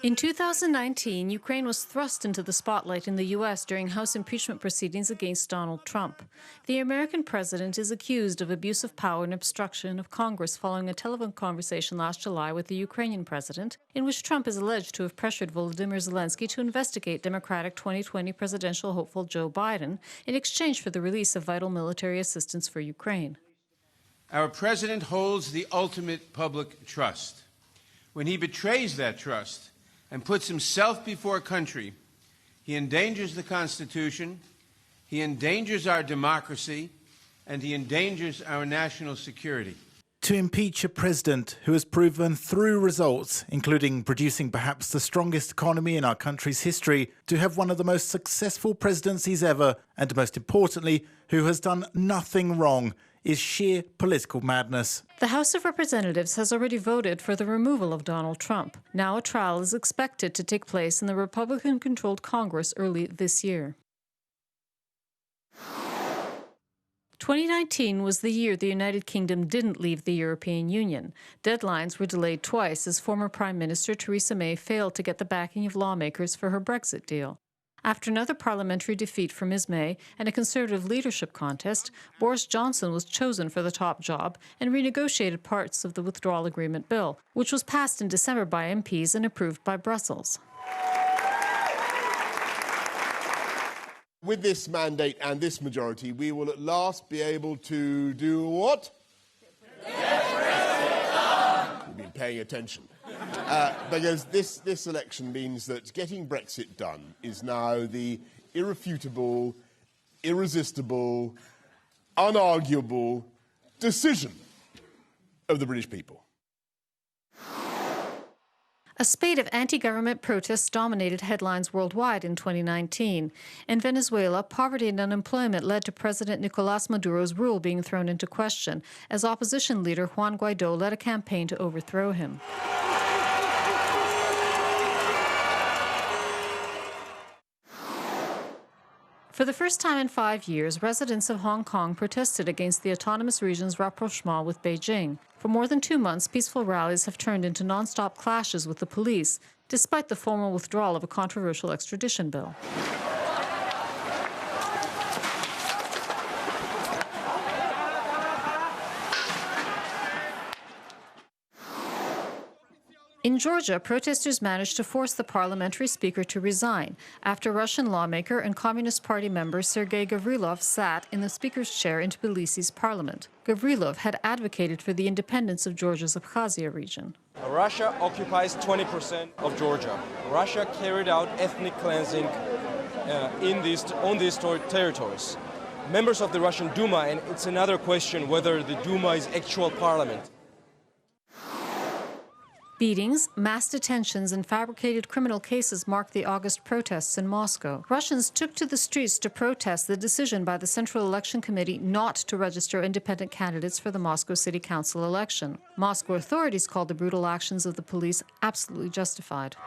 In 2019, Ukraine was thrust into the spotlight in the U.S. during House impeachment proceedings against Donald Trump. The American president is accused of abuse of power and obstruction of Congress following a telephone conversation last July with the Ukrainian president, in which Trump is alleged to have pressured Volodymyr Zelensky to investigate Democratic 2020 presidential hopeful Joe Biden in exchange for the release of vital military assistance for Ukraine. Our president holds the ultimate public trust. When he betrays that trust and puts himself before country, he endangers the Constitution, he endangers our democracy, and he endangers our national security. To impeach a president who has proven through results, including producing perhaps the strongest economy in our country's history, to have one of the most successful presidencies ever, and most importantly, who has done nothing wrong, is sheer political madness. The House of Representatives has already voted for the removal of Donald Trump. Now a trial is expected to take place in the Republican-controlled Congress early this year. 2019 was the year the United Kingdom didn't leave the European Union. Deadlines were delayed twice as former Prime Minister Theresa May failed to get the backing of lawmakers for her Brexit deal. After another parliamentary defeat for Ms May and a Conservative leadership contest, Boris Johnson was chosen for the top job and renegotiated parts of the withdrawal agreement bill, which was passed in December by MPs and approved by Brussels. With this mandate and this majority, we will at last be able to do what? Get Brexit done! You've been paying attention. Because this election means that getting Brexit done is now the irrefutable, irresistible, unarguable decision of the British people. A spate of anti-government protests dominated headlines worldwide in 2019. In Venezuela, poverty and unemployment led to President Nicolás Maduro's rule being thrown into question, as opposition leader Juan Guaidó led a campaign to overthrow him. For the first time in 5 years, residents of Hong Kong protested against the autonomous region's rapprochement with Beijing. For more than 2 months, peaceful rallies have turned into non-stop clashes with the police, despite the formal withdrawal of a controversial extradition bill. In Georgia, protesters managed to force the parliamentary speaker to resign after Russian lawmaker and Communist Party member Sergei Gavrilov sat in the speaker's chair in Tbilisi's parliament. Gavrilov had advocated for the independence of Georgia's Abkhazia region. Russia occupies 20% of Georgia. Russia carried out ethnic cleansing on these territories. Members of the Russian Duma, and it's another question whether the Duma is actual parliament. Beatings, mass detentions, and fabricated criminal cases marked the August protests in Moscow. Russians took to the streets to protest the decision by the Central Election Committee not to register independent candidates for the Moscow City Council election. Moscow authorities called the brutal actions of the police absolutely justified.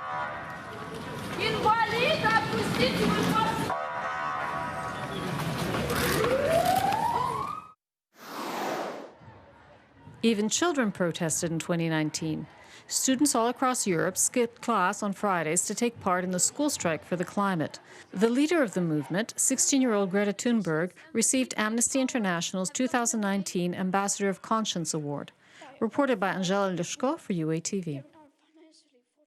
Even children protested in 2019. Students all across Europe skipped class on Fridays to take part in the school strike for the climate. The leader of the movement, 16-year-old Greta Thunberg, received Amnesty International's 2019 Ambassador of Conscience Award. Reported by Angela Leszko for UATV.